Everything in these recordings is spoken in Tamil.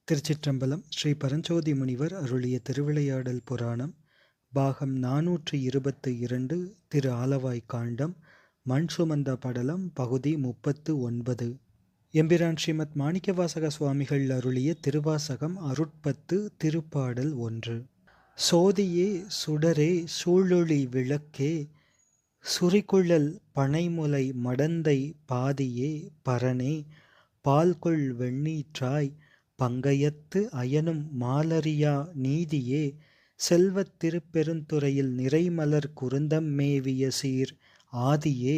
திருச்சிற்றம்பலம். ஸ்ரீ பரஞ்சோதி முனிவர் அருளிய திருவிளையாடல் புராணம் பாகம் 422. திரு ஆலவாய் காண்டம் மண் சுமந்த படலம் பகுதி 39. எம்பிரான் ஸ்ரீமத் மாணிக்கவாசக சுவாமிகள் அருளிய திருவாசகம் அருட்பத்து திருப்பாடல் 1. சோதியே சுடரே சூழொளி விளக்கே சுரிகுழல் பனைமுலை மடந்தை பாதியே பரனே பால்கொள் வெண்ணீற்றாய் பங்கயத்து அயனும் மாலரியா நீதியே செல்வத் திருப்பெருந்துறையில் நிறைமலர் குருந்தம் மேவிய சீர் ஆதியே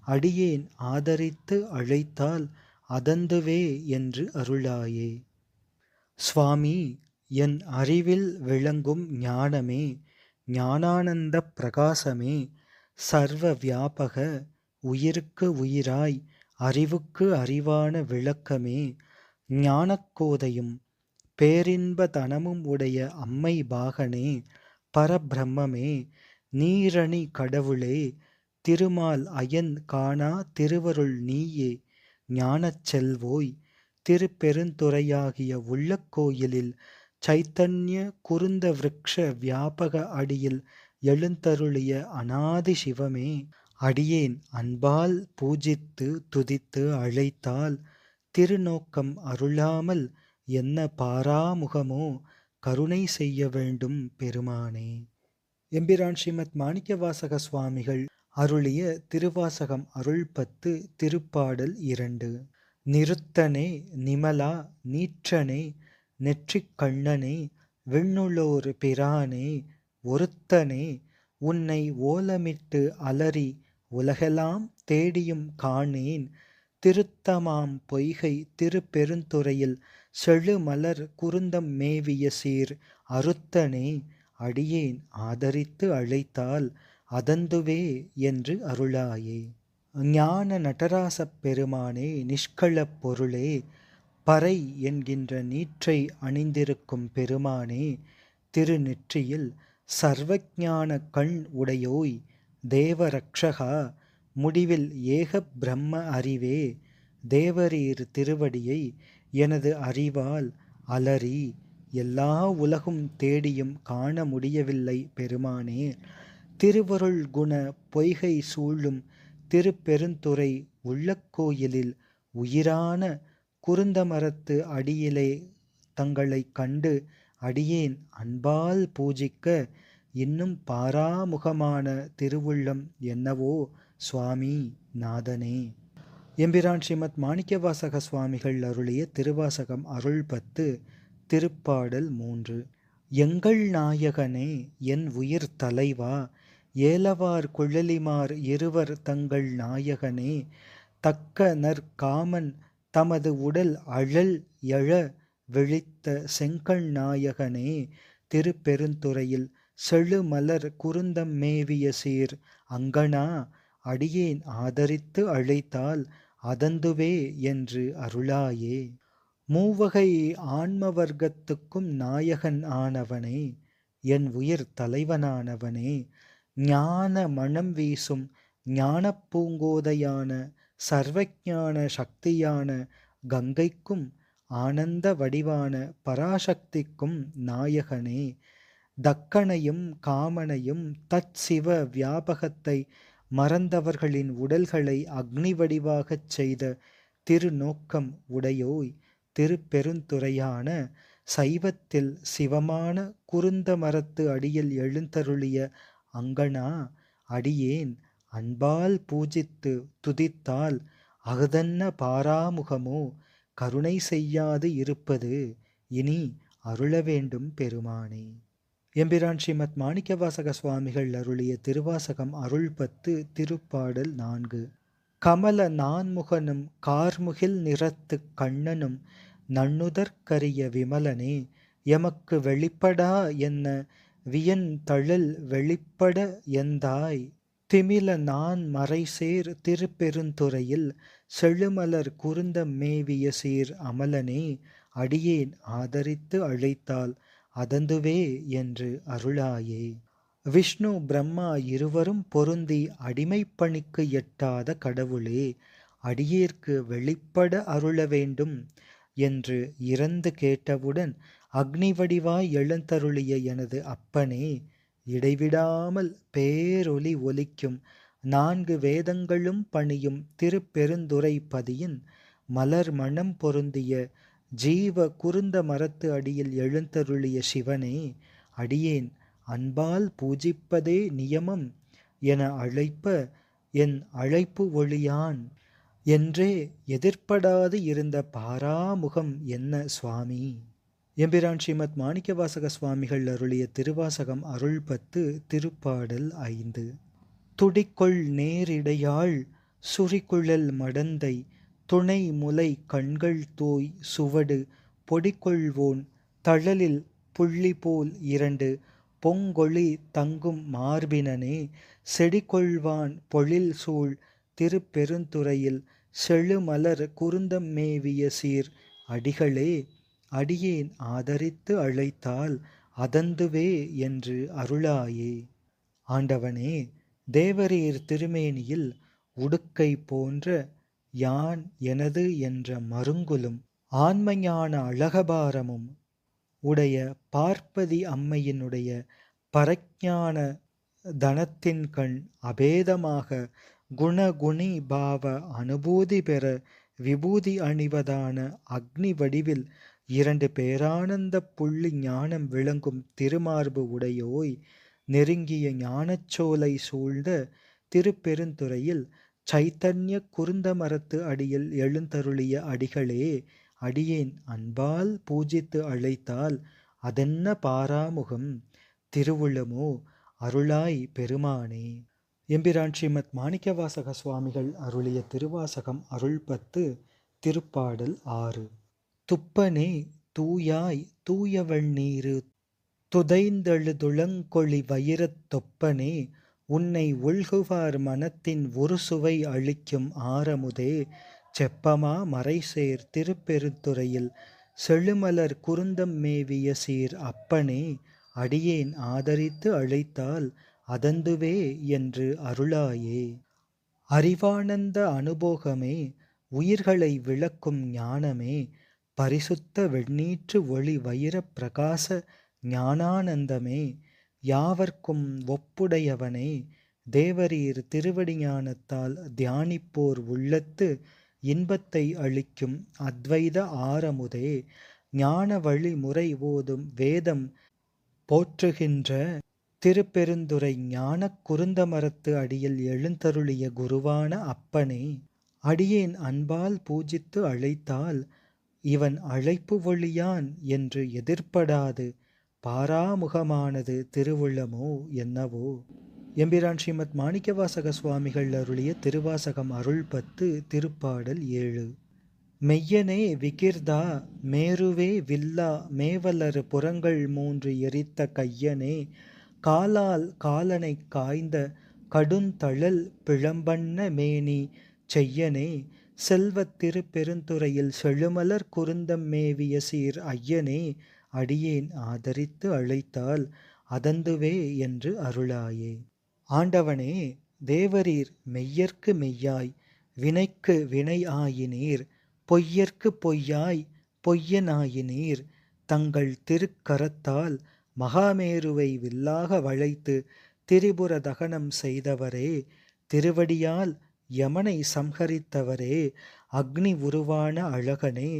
அடியேன் ஆதரித்து அழைத்தால் அதந்துவே என்று அருளாயே. சுவாமி, என் அறிவில் விளங்கும் ஞானமே, ஞானானந்த பிரகாசமே, சர்வ வியாபக உயிருக்கு உயிராய் அறிவுக்கு அறிவான விளக்கமே, ஞானக்கோதையும் பேரின்ப தனமும் உடைய அம்மை பாகனே, பரபிரம்மே, நீரணி கடவுளே, திருமால் அயன் காணா திருவருள் நீயே, ஞானச் செல்வோய், திருப்பெருந்துறையாகிய உள்ளக்கோயிலில் சைத்தன்ய குருந்த விருக்ஷ வியாபக அடியில் எழுந்தருளிய அநாதி சிவமே, அடியேன் அன்பால் பூஜித்து துதித்து அழைத்தால் திருநோக்கம் அருளாமல் என்ன பாராமுகமோ கருணை செய்ய வேண்டும் பெருமானே. எம்பிரான் ஸ்ரீமத் மாணிக்கவாசக சுவாமிகள் அருளிய திருவாசகம் அருள்பத்து திருப்பாடல் 2. நிறுத்தனே நிமலா நீற்றனே நெற்றிக் கண்ணனே விண்ணுளோர் பிரானே ஒருத்தனே உன்னை ஓலமிட்டு அலறி உலகெல்லாம் தேடியும் காணேன், திருத்தமாம் பொய்கை திருப்பெருந்துறையில் செழுமலர் குருந்தம் மேவிய சீர் அருத்தனே, அடியேன் ஆதரித்து அழைத்தால் அதந்துவே என்று அருளாயே. ஞான நடராசப் பெருமானே, நிஷ்களப் பொருளே, பறை என்கின்ற நீற்றை அணிந்திருக்கும் பெருமானே, திருநெற்றியில் சர்வஞான கண் உடையோய், தேவரக்ஷகா, முடிவில் ஏக பிரம்ம அறிவே, தேவரீர் திருவடியை எனது அறிவால் அலறி எல்லா உலகும் தேடியும் காண முடியவில்லை பெருமானே, திருவருள் குண பொய்கை சூழும் திருப்பெருந்துறை உள்ளக்கோயிலில் உயிரான குருந்தமரத்து அடியிலே தங்களை கண்டு அடியேன் அன்பால் பூஜிக்க இன்னும் பாராமுகமான திருவுள்ளம் என்னவோ சுவாமி நாதனே. எம்பிரான் ஸ்ரீமத் மாணிக்கவாசக சுவாமிகள் அருளிய திருவாசகம் அருள்பத்து திருப்பாடல் 3. எங்கள் நாயகனே என் உயிர் தலைவா, ஏலவார் குழலிமார் இருவர் தங்கள் நாயகனே, தக்க நற்காமன் தமது உடல் அழல் எழ விழித்த செங்கண் நாயகனே, திருப்பெருந்துறையில் செழுமலர் குருந்தம் மேவிய சீர் அங்கனா, அடியேன் ஆதரித்து அழைத்தால் அதந்துவே என்று அருளாயே. மூவகை ஆன்ம வர்க்கத்துக்கும் நாயகன் ஆனவனே, என் உயிர் தலைவனானவனே, ஞான மணம் வீசும் ஞானப் பூங்கோதையான சர்வஞான சக்தியான கங்கைக்கும் ஆனந்த வடிவான பராசக்திக்கும் நாயகனே, தக்கனையும் காமனையும் தத் சிவ வியாபகத்தை மறந்தவர்களின் உடல்களை அக்னி வடிவாகச் செய்த திருநோக்கம் உடையோய், திருப்பெருந்துறையான சைவத்தில் சிவமான குருந்த மரத்து அடியில் எழுந்தருளிய அங்கனா, அடியேன் அன்பால் பூஜித்து துதித்தால் அகுதன்ன பாராமுகமோ கருணை செய்யாது இருப்பது, இனி அருள வேண்டும் பெருமானே. எம்பிரான் ஸ்ரீமத் மாணிக்கவாசக சுவாமிகள் அருளிய திருவாசகம் அருள்பத்து திருப்பாடல் 4. கமல நான்முகனும் கார்முகில் நிறத்து கண்ணனும் நன்னுதற்கரிய விமலனே, எமக்கு வெளிப்படா என்ன வியன் தழல் வெளிப்பட எந்தாய், திமில நான் மறைசேர் திருப்பெருந்துறையில் செழுமலர் குருந்தம் மேவிய சீர் அமலனே, அடியேன் ஆதரித்து அழைத்தால் அதந்துவே என்று அருளாயே. விஷ்ணு பிரம்மா இருவரும் பொருந்தி அடிமைப்பணிக்கு எட்டாத கடவுளே, அடியேற்கு வெளிப்பட அருள வேண்டும். என்று இறந்து கேட்டவுடன் அக்னி வடிவாய் எழுந்தருளிய எனது அப்பனே, இடைவிடாமல் பேரொலி ஒலிக்கும் 4 வேதங்களும் பணியும் திருப்பெருந்துறை பதியின் மலர் மணம் பொருந்திய ஜீவ குருந்த மரத்து அடியில் எழுந்தருளிய சிவனே, அடியேன் அன்பால் பூஜிப்பதே நியமம் என அழைப்ப என் அழைப்பு ஒளியான் என்றே எதிர்ப்படாது இருந்த பாராமுகம் என்ன சுவாமி. எம்பிரான் ஸ்ரீமத் மாணிக்கவாசக சுவாமிகள் அருளிய திருவாசகம் அருள் 10 திருப்பாடல் 5. துடிக்கொள் நேரிடையாள் சுரிகுழல் மடந்தை துணை முலை கண்கள் தோய் சுவடு பொடிக்கொள்வோன் தழலில் புள்ளி போல் 2 பொங்கொழி தங்கும் மார்பினனே, செடிகொள்வான் பொழில் சூழ் திருப்பெருந்துறையில் செழுமலர் குருந்தம் மேவிய சீர் அடிகளே, அடியேன் ஆதரித்து அழைத்தால் அதந்துவே என்று அருளாயே. ஆண்டவனே, தேவரீர் திருமேனியில் உடுக்கை போன்ற யான் எனது என்ற மருங்குலும் ஆன்மஞான அழகபாரமும் உடைய பார்ப்பதி அம்மையினுடைய பரஞான தனத்தின் கண் அபேதமாக குணகுணி பாவ அனுபூதி பெற விபூதி அணிவதான அக்னி வடிவில் 2 பேரானந்த புள்ளி ஞானம் விளங்கும் திருமார்பு உடையோய், நெருங்கிய ஞானச்சோலை சூழ்ந்த திருப்பெருந்துறையில் சைத்தன்ய குருந்த மரத்து அடியில் எழுந்தருளிய அடிகளே, அடியேன் அன்பால் பூஜித்து அழைத்தால் அதென்ன பாராமுகம் திருவுள்ளமோ அருளாய் பெருமானே. எம்பிரான் ஸ்ரீமத் மாணிக்கவாசக சுவாமிகள் அருளிய திருவாசகம் அருள் 10 திருப்பாடல் 6. துப்பனே தூயாய் தூயவள் நீரு துதைந்தெழுதுளங்கொளி வயிரத் தொப்பனே, உன்னை உள்குவார் மனத்தின் ஒரு சுவை அளிக்கும் ஆரமுதே, செப்பமா மறைசேர் திருப்பெருந்துறையில் செழுமலர் குருந்தம் மேவிய சீர் அப்பனே, அடியேன் ஆதரித்து அழைத்தால் அதந்துவே என்று அருளாயே. அறிவானந்த அனுபோகமே, உயிர்களை விளக்கும் ஞானமே, பரிசுத்த வெண்ணீற்று ஒளி வைர பிரகாச ஞானானந்தமே, யாவர்க்கும் ஒப்புடையவனே, தேவரீர் திருவடி ஞானத்தால் தியானிப்போர் உள்ளத்து இன்பத்தை அளிக்கும் அத்வைத ஆரமுதே, ஞான வழி முறை ஓதும் வேதம் போற்றுகின்ற திருப்பெருந்துறை ஞானக் குருந்த மரத்து அடியில் எழுந்தருளிய குருவான அப்பனே, அடியேன் அன்பால் பூஜித்து அழைத்தால் இவன் அழைப்பு ஒளியான் என்று எதிர்ப்படாது பாராமுகமானது திருவுள்ளமோ என்னவோ. எம்பிரான் ஸ்ரீமத் மாணிக்கவாசக சுவாமிகள் அருளிய திருவாசகம் அருள் 10 திருப்பாடல் 7. மெய்யனே விகிர்தா மேருவே வில்லா மேவலர் புறங்கள் 3 எரித்த கையனே, காலால் காலனை காய்ந்த கடுந்தழல் பிழம்பண்ண மேனி செய்யனே, செல்வத் திருப்பெருந்துறையில் செழுமலர் குருந்தம் மேவிய சீர் ஐயனே, அடியேன் ஆதரித்து அழைத்தால் அதந்துவே என்று அருளாயே. ஆண்டவனே, தேவரீர் மெய்யர்க்கு மெய்யாய் வினைக்கு வினை ஆயினீர், பொய்யர்க்கு பொய்யாய் பொய்யனாயினீர், தங்கள் திருக்கரத்தால் மகாமேருவை வில்லாக வளைத்து திரிபுர தகனம் செய்தவரே, திருவடியால் யமனை சம்ஹரித்தவரே, அக்னி உருவான அழகனே,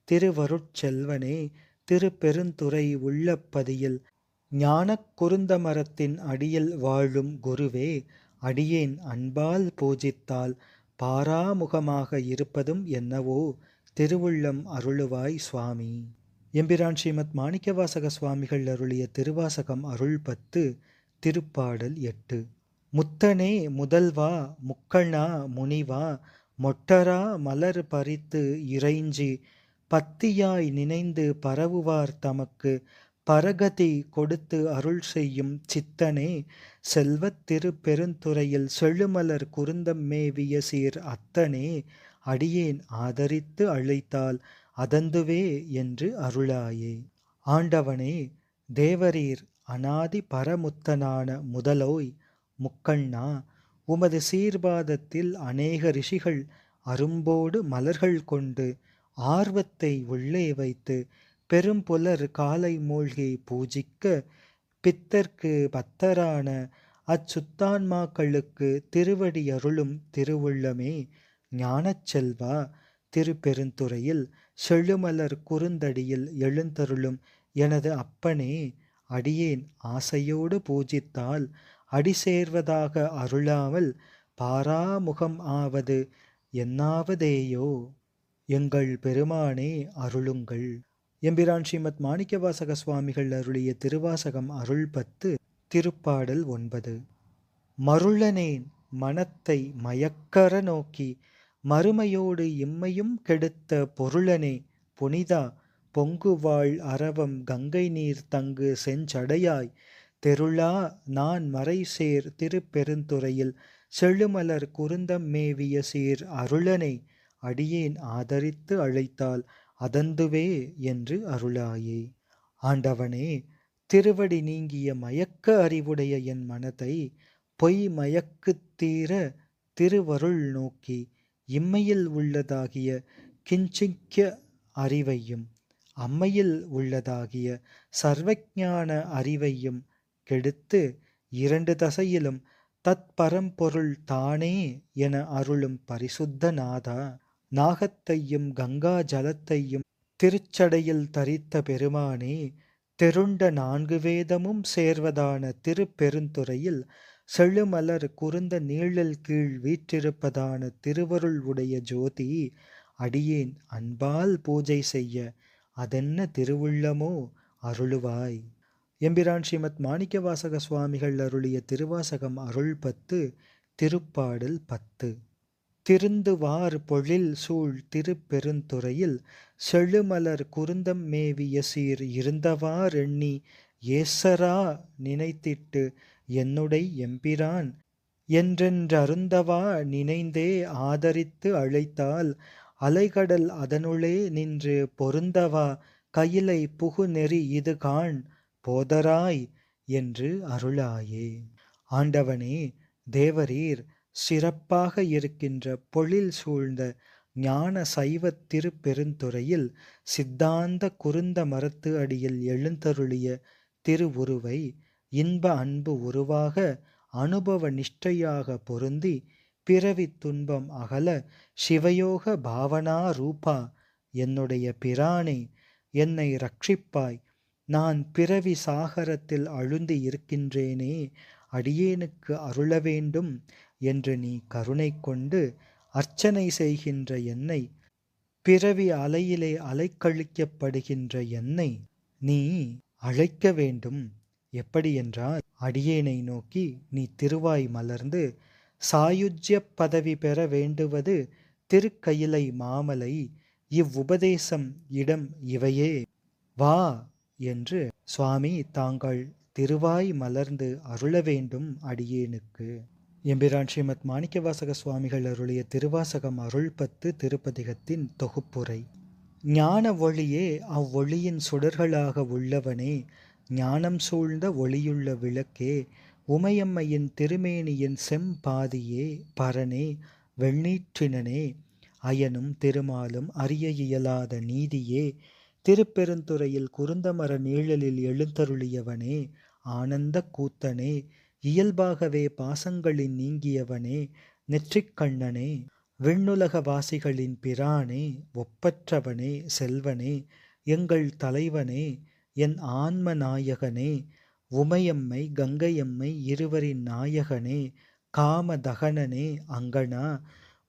திருவருட்செல்வனே, திருப்பெருந்துறை உள்ளப்பதியில் ஞானக் குருந்த மரத்தின் அடியில் வாழும் குருவே, அடியேன் அன்பால் பூஜித்தால் பாராமுகமாக இருப்பதும் என்னவோ திருவுள்ளம் அருளுவாய் சுவாமி. எம்பிரான் ஸ்ரீமத் மாணிக்கவாசக சுவாமிகள் அருளிய திருவாசகம் அருள் 10 திருப்பாடல் 8. முத்தனே முதல்வா முக்கண்ணா முனிவா, மொட்டரா மலர் பறித்து இறைஞ்சி பத்தியாய் நினைந்து பரவுவார் தமக்கு பரகதி கொடுத்து அருள் செய்யும் சித்தனே, செல்வத் திருப்பெருந்துறையில் செழுமலர் குருந்தம் மேவிய சீர் அத்தனே, அடியேன் ஆதரித்து அழைத்தால் அதந்துவே என்று அருளாயே. ஆண்டவனே, தேவரீர் அநாதி பரமுத்தனான முதலோய் முக்கண்ணா, உமது சீர்பாதத்தில் அநேக ரிஷிகள் அரும்போடு மலர்கள் கொண்டு ஆர்வத்தை உள்ளே வைத்து பெரும்புலர் காலை மூழ்கி பூஜிக்க பித்தர்க்கு பத்தரான அச்சுத்தான்மாக்களுக்கு திருவடி அருளும் திருவுள்ளமே. ஞானச் செல்வா, திருப்பெருந்துறையில் செழுமலர் குறுந்தடியில் எழுந்தருளும் எனது அப்பனே, அடியேன் ஆசையோடு பூஜித்தால் அடி சேர்வதாக அருளாமல் பாராமுகம் ஆவது என்னாவதேயோ. எங்கள் பெருமானே அருளுங்கள். எம்பிரான் ஸ்ரீமத் மாணிக்கவாசக சுவாமிகள் அருளிய திருவாசகம் அருள் 10. திருப்பாடல் 9. மருளனேன் மனத்தை மயக்கற நோக்கி மறுமையோடு இம்மையும் கெடுத்த பொருளனே புனிதா, பொங்குவாள் அரவம் கங்கை நீர் தங்கு செஞ்சடையாய் தெருளா நான் மறைசேர் திருப்பெருந்துறையில் செழுமலர் குருந்தம் மேவிய சீர் அருளனே, அடியேன் ஆதரித்து அழைத்தால் அதந்துவே என்று அருளாயே. ஆண்டவனே, திருவடி நீங்கிய மயக்க அறிவுடைய என் மனதை பொய் மயக்குத் தீர திருவருள் நோக்கி இம்மையில் உள்ளதாகிய கிஞ்சிக்க அறிவையும் அம்மையில் உள்ளதாகிய சர்வஞான அறிவையும் கெடுத்து இரண்டு தசையிலும் தற்பரம்பொருள் தானே என அருளும் பரிசுத்த நாதா, நாகத்தையும் கங்கா ஜலத்தையும் திருச்சடையில் தரித்த பெருமானே, தெருண்ட 4 வேதமும் சேர்வதான திருப்பெருந்துறையில் செழுமலர் குருந்த நீழல் கீழ் வீற்றிருப்பதான திருவருள் உடைய ஜோதி, அடியேன் அன்பால் பூஜை செய்ய அதென்ன திருவுள்ளமோ அருளுவாய். எம்பிரான் ஸ்ரீமத் மாணிக்கவாசக சுவாமிகள் அருளிய திருவாசகம் அருள் 10. திருப்பாடல் 10. திருந்துவார் பொழில் சூழ் திருப்பெருந்துறையில் செழுமலர் குருந்தம் மேவிய சீர் இருந்தவார் எண்ணி ஏசரா நினைத்திட்டு என்னுடை எம்பிரான் என்றென்றருந்தவா நினைந்தே ஆதரித்து அழைத்தால் அலைகடல் அதனுளே நின்று பொருந்தவா கையிலை புகுநெறி இது காண் போதராய் என்று அருளாயே. ஆண்டவனே, தேவரீர் சிறப்பாக இருக்கின்ற பொழில் சூழ்ந்த ஞான சைவ திருப்பெருந்துறையில் சித்தாந்த குருந்த மரத்து அடியில் எழுந்தருளிய திருவுருவை இன்ப அன்பு உருவாக அனுபவ நிஷ்டையாக பொருந்தி பிறவி துன்பம் அகல சிவயோக பாவனா ரூபா என்னுடைய பிரானே, என்னை ரட்சிப்பாய். நான் பிறவி சாகரத்தில் அழுந்தி இருக்கின்றேனே, அடியேனுக்கு அருள வேண்டும் என்று நீ கருணை கொண்டு அர்ச்சனை செய்கின்ற என்னை, பிறவி அலையிலே அலைக்கழிக்கப்படுகின்ற என்னை நீ அழைக்க வேண்டும். எப்படி என்றால், அடியேனை நோக்கி நீ திருவாய் மலர்ந்து சாயுஜ்ய பதவி பெற வேண்டுவது திருக்கயிலை மாமலை இவ்வுபதேசம் இடம் இவையே. வா என்று சுவாமி தாங்கள் திருவாய் மலர்ந்து அருள வேண்டும் அடியேனுக்கு. எம்பிரான் ஸ்ரீமத் மாணிக்கவாசக சுவாமிகள் அருளிய திருவாசகம் அருள் 10 திருப்பதிகத்தின் தொகுப்புரை. ஞான ஒளியே அவ்வொளியின் சுடர்களாக உள்ளவனே, ஞானம் சூழ்ந்த ஒளியுள்ள விளக்கே, உமையம்மையின் திருமேனியின் செம்பாதியே, பரனே, வெண்ணீற்றினனே, அயனும் திருமாலும் அறிய இயலாத நீதியே, திருப்பெருந்துறையில் குருந்தமர நீழலில் எழுந்தருளியவனே, ஆனந்த கூத்தனே, இயல்பாகவே பாசங்களின் நீங்கியவனே, நெற்றிக்கண்ணனே, விண்ணுலக வாசிகளின் பிரானே, ஒப்பற்றவனே, செல்வனே, எங்கள் தலைவனே, என் ஆன்ம நாயகனே, உமையம்மை கங்கையம்மை இருவரின் நாயகனே, காமதகனனே, அங்கனா,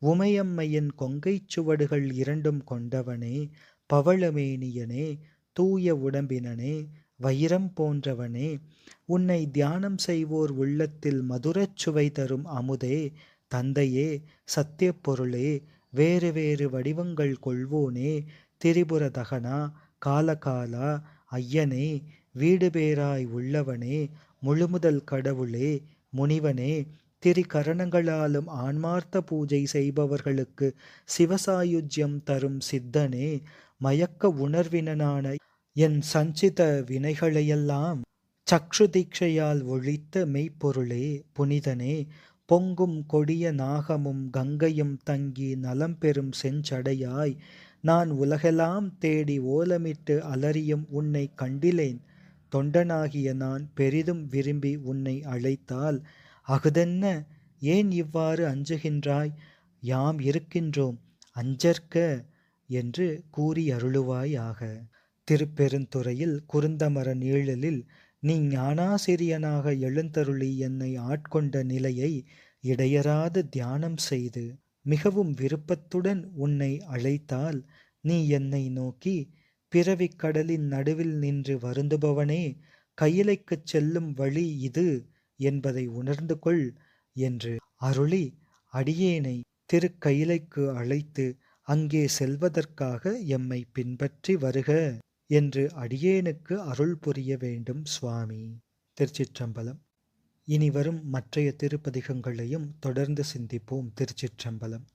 உமையம்மையின் கொங்கைச் சுவடுகள் 2 கொண்டவனே, பவளமேனியனே, தூய உடம்பினனே, வைரம் போன்றவனே, உன்னை தியானம் செய்வோர் உள்ளத்தில் மதுரச் சுவை தரும் அமுதே, தந்தையே, சத்திய பொருளே, வேறு வேறு வடிவங்கள் கொள்வோனே, திரிபுர தகனா, காலகாலா, ஐயனே, வீடு பேராய் உள்ளவனே, முழுமுதல் கடவுளே, முனிவனே, திரிகரணங்களாலும் ஆன்மார்த்த பூஜை செய்பவர்களுக்கு சிவசாயுஜ்யம் தரும் சித்தனே, மயக்க உணர்வினனான என் சஞ்சித வினைகளையெல்லாம் சக்ஷு தீட்சையால் ஒழித்த மெய்ப்பொருளே, புனிதனே, பொங்கும் கொடிய நாகமும் கங்கையும் தங்கி நலம் பெறும் செஞ்சடையாய் நான் உலகெல்லாம் தேடி ஓலமிட்டு அலறியும் உன்னை கண்டிலேன். தொண்டனாகிய நான் பெரிதும் விரும்பி உன்னை அழைத்தால் அஃதென்ன, ஏன் இவ்வாறு அஞ்சுகின்றாய்? யாம் இருக்கின்றோம், அஞ்சற்க என்று கூறியருளுவாயாக. திருப்பெருந்துறையில் குருந்தமர நீழலில் நீ ஞானாசிரியனாக எழுந்தருளி என்னை ஆட்கொண்ட நிலையை இடையறாது தியானம் செய்து மிகவும் விருப்பத்துடன் உன்னை அழைத்தால் நீ என்னை நோக்கி, பிறவிக் கடலின் நடுவில் நின்று வருந்துபவனே, கையிலைக்குச் செல்லும் வழி இது என்பதை உணர்ந்து கொள் என்று அருளி அடியேனை திருக்கயிலைக்கு அழைத்து அங்கே செல்வதற்காக எம்மை பின்பற்றி வருக என்று அடியேனுக்கு அருள் புரிய வேண்டும் சுவாமி. திருச்சிற்றம்பலம். இனி வரும் மற்றைய திருப்பதிகங்களையும் தொடர்ந்து சிந்திப்போம். திருச்சிற்றம்பலம்.